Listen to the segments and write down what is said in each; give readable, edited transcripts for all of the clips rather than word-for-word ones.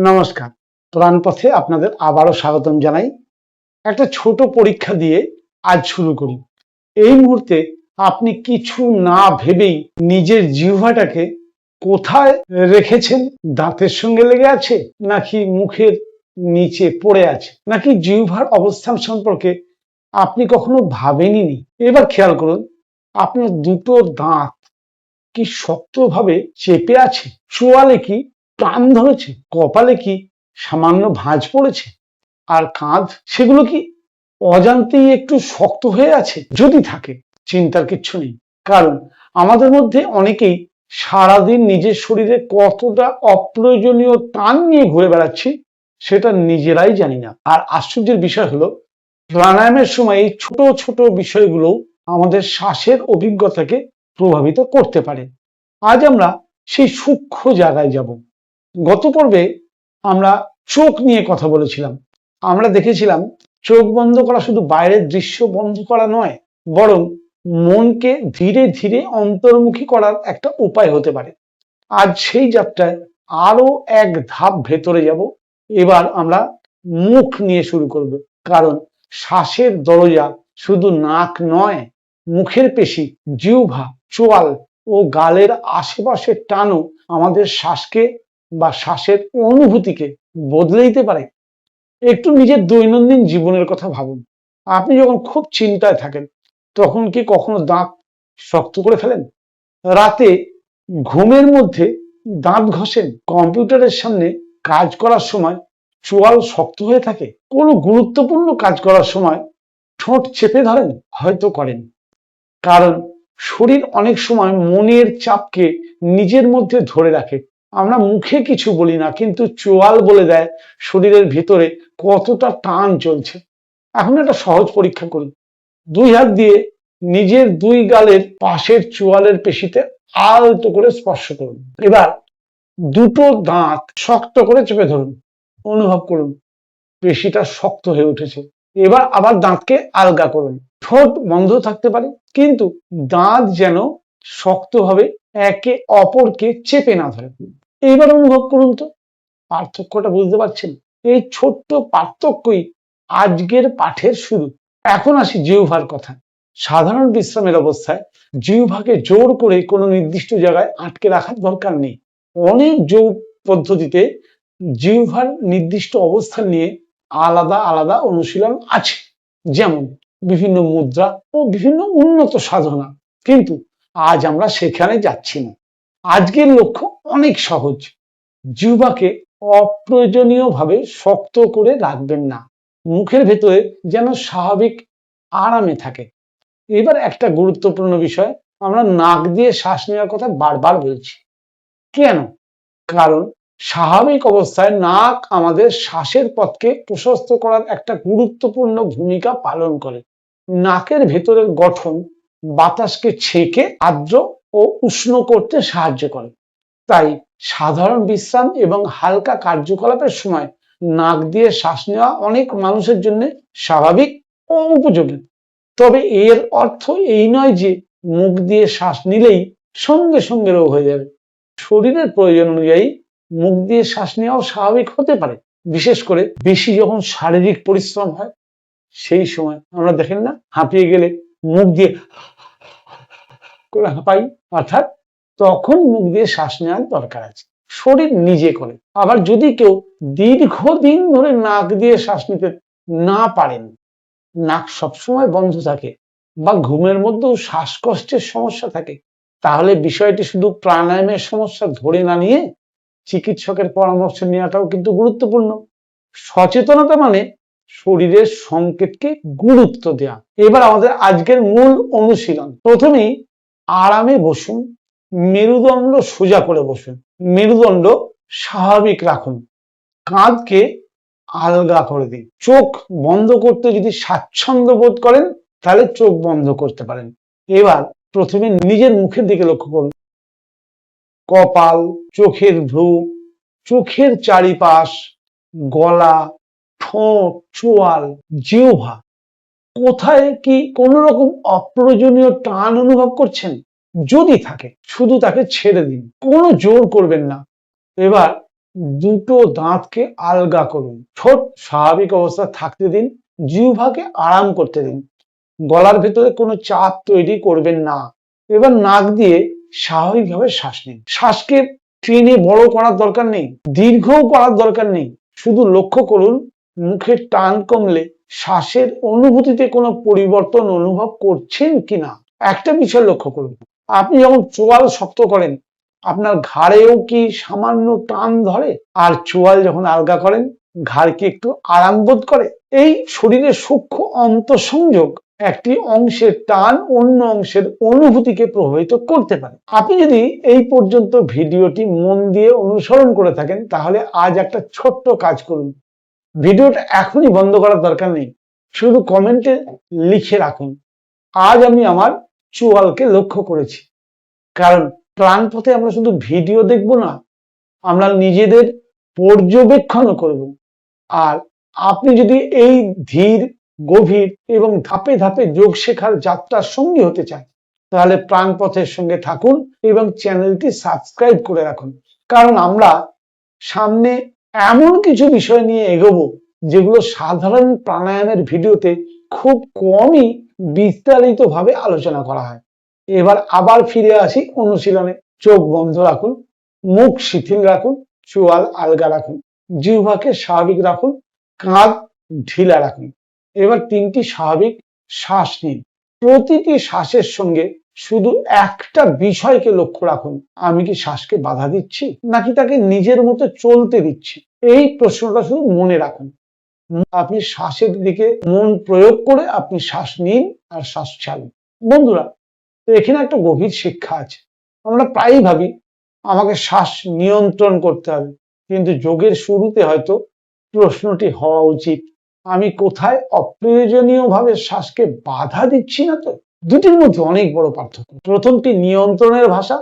নমস্কার। প্রাণপথে আপনাদের আবারও স্বাগতম জানাই। একটা ছোট পরীক্ষা দিয়ে আজ শুরু করি। এই মুহূর্তে আপনি কিছু না ভেবেই নিজের জিহ্বাটাকে কোথায় রেখেছেন? দাঁতের সঙ্গে লেগে আছে, নাকি মুখের নিচে পড়ে আছে, নাকি জিহ্বার অবস্থান সম্পর্কে আপনি কখনো ভাবেনইনি? এবার খেয়াল করুন, আপনার দুটো দাঁত কি শক্তভাবে চেপে আছে? চোয়ালে কি টান ধরেছে? কপালে কি সামান্য ভাঁজ পড়েছে? আর কাঁধ, সেগুলো কি অজান্তেই একটু শক্ত হয়ে আছে? যদি থাকে, চিন্তার কিচ্ছু নেই, কারণ আমাদের মধ্যে অনেকেই সারাদিন নিজের শরীরে কতটা অপ্রয়োজনীয় টান নিয়ে ঘুরে বেড়াচ্ছি সেটা নিজেরাই জানি না। আর আশ্চর্যের বিষয় হলো, প্রাণায়ামের সময় এই ছোট ছোট বিষয়গুলো আমাদের শ্বাসের অভিজ্ঞতাকে প্রভাবিত করতে পারে। আজ আমরা সেই সূক্ষ্ম জায়গায় যাব। গত পর্বে আমরা চোখ নিয়ে কথা বলেছিলাম। আমরা দেখেছিলাম চোখ বন্ধ করা শুধু বাইরের দৃশ্য বন্ধ করা নয়, বরং মনকে ধীরে ধীরে অন্তর্মুখী করার একটা উপায় হতে পারে। আজ সেই যাত্রায় আরো এক ধাপ ভেতরে যাব। এবার আমরা মুখ নিয়ে শুরু করব, কারণ শ্বাসের দরজা শুধু নাক নয়, মুখের পেশি, জিহ্বা, চোয়াল ও গালের আশেপাশের টানও আমাদের শ্বাসকে বা শ্বাসের অনুভূতিকে বদলে দিতে পারে। একটু নিজের দৈনন্দিন জীবনের কথা ভাবুন। আপনি যখন খুব চিন্তায় থাকেন, তখন কি কখনো দাঁত শক্ত করে ফেলেন? রাতে ঘুমের মধ্যে দাঁত ঘষেন? কম্পিউটারের সামনে কাজ করার সময় চোয়াল শক্ত হয়ে থাকে? কোনো গুরুত্বপূর্ণ কাজ করার সময় ঠোঁট চেপে ধরেন? হয়তো করেন, কারণ শরীর অনেক সময় মনের চাপকে নিজের মধ্যে ধরে রাখে। আমরা মুখে কিছু বলি না, কিন্তু চোয়াল বলে দেয় শরীরের ভিতরে কতটা টান চলছে। এখন একটা সহজ পরীক্ষা করুন। দুই হাত দিয়ে নিজের দুই গালের পাশের চোয়ালের পেশিতে আলতো করে স্পর্শ করুন। এবার দুটো দাঁত শক্ত করে চেপে ধরুন। অনুভব করুন পেশিটা শক্ত হয়ে উঠেছে। এবার আবার দাঁতকে আলগা করুন। ঠোঁট বন্ধ থাকতে পারে, কিন্তু দাঁত যেন শক্তভাবে একে অপরকে চেপে না ধরে। এইবার অনুভব করুন তো, পার্থক্যটা বুঝতে পারছেন? এই ছোট্ট পার্থক্যই আজকের পাঠের শুরু। এখন আসি জিহ্বার কথা। সাধারণ বিশ্রামের অবস্থায় জিহ্বাকে জোর করে কোনো নির্দিষ্ট জায়গায় আটকে রাখার দরকার নেই। অনেক যোগ পদ্ধতিতে জিহ্বার নির্দিষ্ট অবস্থান নিয়ে আলাদা আলাদা অনুশীলন আছে, যেমন বিভিন্ন মুদ্রা ও বিভিন্ন উন্নত সাধনা। কিন্তু আজ আমরা সেখানে যাচ্ছি না। আজকের লক্ষ্য অনেক সহজ। জিহ্বাকে অপ্রয়োজনীয়ভাবে শক্ত করে রাখবেন না, মুখের ভেতরে যেন স্বাভাবিক আরামে থাকে। এবার একটা গুরুত্বপূর্ণ বিষয়, আমরা নাক দিয়ে শ্বাস নেওয়ার কথা বারবার বলছি। কেন? কারণ স্বাভাবিক অবস্থায় নাক আমাদের শ্বাসের পথকে প্রশস্ত করার একটা গুরুত্বপূর্ণ ভূমিকা পালন করে। নাকের ভেতরের গঠন বাতাসকে ছেঁকে আর্দ্র ও উষ্ণ করতে সাহায্য করে। তাই সাধারণ বিশ্রাম এবং হালকা কার্যকলাপের সময় নাক দিয়ে শ্বাস নেওয়া অনেক মানুষের জন্য স্বাভাবিক ও উপযোগী। তবে এর অর্থ এই নয় যে মুখ দিয়ে শ্বাস নিলেই সঙ্গে সঙ্গে রোগ হয়ে যাবে। শরীরের প্রয়োজন অনুযায়ী মুখ দিয়ে শ্বাস নেওয়াও স্বাভাবিক হতে পারে, বিশেষ করে বেশি যখন শারীরিক পরিশ্রম হয়। সেই সময় আমরা দেখেন না, হাঁপিয়ে গেলে মুখ দিয়ে করে হাঁপাই, অর্থাৎ তখন মুখ দিয়ে শ্বাস নেওয়ার দরকার আছে। শরীর নিজে করে। আবার যদি কেউ দীর্ঘদিন ধরে নাক দিয়ে শ্বাস নিতে না পারেন, নাক সবসময় বন্ধ থাকে, বা ঘুমের মধ্যেও শ্বাসকষ্টের সমস্যা থাকে, তাহলে বিষয়টি শুধু প্রাণায়ামের সমস্যা ধরে না নিয়ে চিকিৎসকের পরামর্শ নেওয়াটাও কিন্তু গুরুত্বপূর্ণ। সচেতনতা মানে শরীরের সংকেতকে গুরুত্ব দেওয়া। এবার আমাদের আজকের মূল অনুশীলন। প্রথমেই আরামে বসুন, মেরুদণ্ড সোজা করে বসুন, মেরুদণ্ড স্বাভাবিক রাখুন, কাঁধকে আলগা করে দিন। চোখ বন্ধ করতে যদি স্বাচ্ছন্দ্য বোধ করেন, তাহলে চোখ বন্ধ করতে পারেন। এবার প্রথমে নিজের মুখের দিকে লক্ষ্য করুন। কপাল, চোখের ভ্রু, চোখের চারিপাশ, গলা, ঠোঁট, চোয়াল, জিহ্বা, কোথায় কি কোন রকম অপ্রয়োজনীয় টান অনুভব করছেন? যদি থাকে, শুধু তাকে ছেড়ে দিন, কোনো জোর করবেন না। এবার দুটো দাঁতকে আলগা করুন, ঠোঁট স্বাভাবিক অবস্থা থাকতে দিন, জিহ্বাকে আরাম করতে দিন, গলার ভেতরে কোনো চাপ তৈরি করবেন না। এবার নাক দিয়ে স্বাভাবিকভাবে শ্বাস নিন। শ্বাসকে টেনে বড় করার দরকার নেই, দীর্ঘও করার দরকার নেই, শুধু লক্ষ্য করুন মুখের টান কমলে শ্বাসের অনুভূতিতে কোনো পরিবর্তন অনুভব করছেন কিনা। একটা বিষয় লক্ষ্য করুন, আপনি যখন চোয়াল শক্ত করেন আপনার ঘাড়েও কি সামান্য টান ধরে? আর চোয়াল যখন আলগা করেন ঘাড় কি একটু আরাম বোধ করে? এই শরীরের সূক্ষ্ম অন্তঃসংযোগ একটি অংশের টান অন্য অংশের অনুভূতিকে প্রভাবিত করতে পারে। আপনি যদি এই পর্যন্ত ভিডিওটি মন দিয়ে অনুসরণ করে থাকেন তাহলে আজ একটা ছোট্ট কাজ করুন। ভিডিওটা এখনই বন্ধ করার দরকার নেই, শুধু কমেন্টে লিখে রাখুন, আজ আমি আমার চোয়ালকে লক্ষ্য করেছি। কারণ প্রাণপথে আমরা শুধু ভিডিও দেখব না, আমরা নিজেদের পর্যবেক্ষণও করব। আর আপনি যদি এই ধীর গভীর এবং ধাপে ধাপে যোগ শেখার যাত্রার সঙ্গী হতে চান তাহলে প্রাণপথের সঙ্গে থাকুন এবং চ্যানেলটি সাবস্ক্রাইব করে রাখুন। কারণ আমরা সামনে এমন কিছু বিষয় নিয়ে এগোবো যেগুলো সাধারণ প্রাণায়ামের ভিডিওতে খুব কমই বিস্তারিতভাবে আলোচনা করা হয়। এবার আবার ফিরে আসি অনুশীলনে। চোখ বন্ধ রাখুন, মুখ শিথিল রাখুন, চোয়াল আলগা রাখুন, জিহ্বাকে স্বাভাবিক রাখুন, কাঁধ ঢিলা রাখুন। এবার 3টি স্বাভাবিক শ্বাস নিন। প্রতিটি শ্বাসের সঙ্গে শুধু একটা বিষয়কে লক্ষ্য রাখুন, আমি কি শ্বাসকে বাধা দিচ্ছি নাকি তাকে নিজের মতো চলতে দিচ্ছি? এই প্রশ্নটা শুধু মনে রাখুন। আপনি শ্বাসের দিকে মন প্রয়োগ করে আপনি শ্বাস নিন আর শ্বাস ছাড়ুন। বন্ধুরা, এখানে একটা গভীর শিক্ষা আছে। আমরা প্রায়ই ভাবি আমাকে শ্বাস নিয়ন্ত্রণ করতে হবে, কিন্তু যোগের শুরুতে হয়তো প্রশ্নটি হওয়া উচিত, আমি কোথায় অপ্রয়োজনীয়ভাবে শ্বাসকে বাধা দিচ্ছি না তো? দুটির মধ্যে অনেক বড় পার্থক্য। প্রথমটি নিয়ন্ত্রণের ভাষা,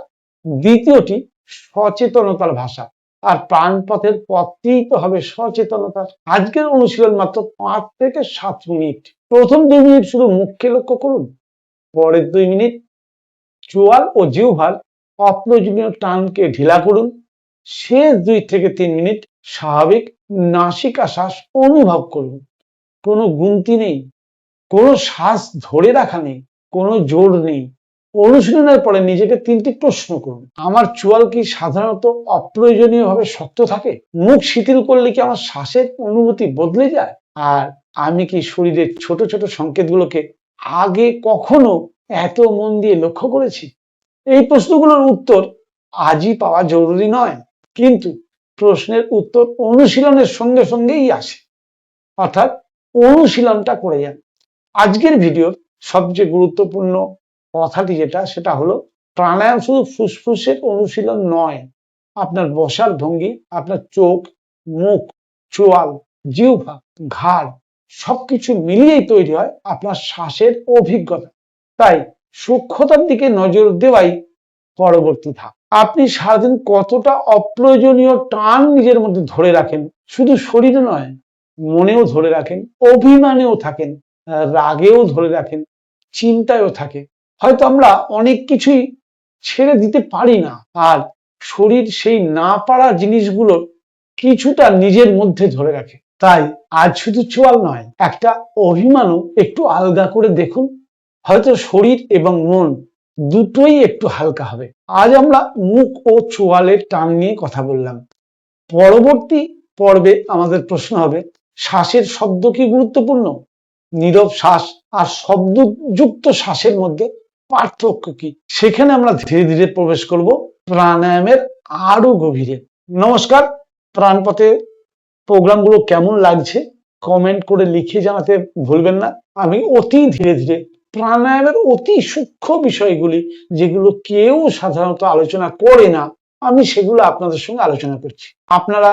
দ্বিতীয়টি সচেতনতার ভাষা। আর প্রাণপথের পথটিই তো হবে সচেতনতা। আজকের অনুশীলন মাত্র 5 থেকে 7 মিনিট। প্রথম 2 মিনিট শুধু মুখকে লক্ষ্য করুন, পরের 2 মিনিট চোয়াল ও জিহ্বার অপ্রয়োজনীয় টানকে ঢিলা করুন, শেষ 2 থেকে 3 মিনিট স্বাভাবিক নাসিকা শ্বাস অনুভব করুন। কোনো গুনতি নেই, কোনো শ্বাস ধরে রাখা নেই, কোনো জোর নেই। অনুশীলনের পরে নিজেকে 3টি প্রশ্ন করুন, আমার চোয়াল কি সাধারণত অপ্রয়োজনীয়ভাবে শক্ত থাকে? মুখ শিথিল করলে কি আমার শ্বাসের অনুভূতি বদলে যায়? আর আমি কি শরীরের ছোট ছোট সংকেতগুলোকে আগে কখনো এত মন দিয়ে লক্ষ্য করেছি? এই প্রশ্নগুলোর উত্তর আজই পাওয়া জরুরি নয়, কিন্তু প্রশ্নের উত্তর অনুশীলনের সঙ্গে সঙ্গেই আসে। অর্থাৎ অনুশীলনটা করে যান। আজকের ভিডিওর সবচেয়ে গুরুত্বপূর্ণ কথাটি সেটা হলো প্রাণায়াম শুধু ফুসফুসের অনুশীলন নয়। আপনার বসার ভঙ্গি, আপনার চোখ, মুখ, চোয়াল, জিহ্বা, ঘাড় সবকিছু মিলিয়েই তৈরি হয় আপনার শ্বাসের অভিজ্ঞতা। তাই সূক্ষ্মতার দিকে নজর দেওয়াই পরবর্তী ধাপ। আপনি সারাদিন কতটা অপ্রয়োজনীয় টান নিজের মধ্যে ধরে রাখেন, শুধু শরীরে নয় মনেও ধরে রাখেন, অভিমানেও থাকেন, রাগেও ধরে রাখেন, চিন্তায়ও থাকে। হয়তো আমরা অনেক কিছুই ছেড়ে দিতে পারি না, আর শরীর সেই না পারা জিনিসগুলোর কিছুটা নিজের মধ্যে ধরে রাখে। তাই আজ শুধু চোয়াল নয়, একটা অভিমানও একটু আলগা করে দেখুন, হয়তো শরীর এবং মন দুটোই একটু হালকা হবে। আজ আমরা মুখ ও চোয়ালের টান নিয়ে কথা বললাম। পরবর্তী পর্বে আমাদের প্রশ্ন হবে, শ্বাসের শব্দ কি গুরুত্বপূর্ণ? নীরব শ্বাস আর শব্দযুক্ত শ্বাসের মধ্যে পার্থক্য কি? সেখানে আমরা ধীরে ধীরে প্রবেশ করব প্রাণায়ামের আরো গভীরে। নমস্কার। প্রাণপথে প্রোগ্রামগুলো কেমন লাগছে কমেন্ট করে লিখে জানাতে ভুলবেন না। আমি অতি ধীরে ধীরে প্রাণায়ামের অতি সূক্ষ্ম বিষয়গুলি যেগুলো কেউ সাধারণত আলোচনা করে না, আমি সেগুলো আপনাদের সঙ্গে আলোচনা করছি। আপনারা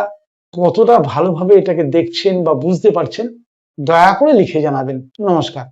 কতটা ভালোভাবে এটাকে দেখছেন বা বুঝতে পারছেন দয়া করে লিখে জানাবেন। নমস্কার।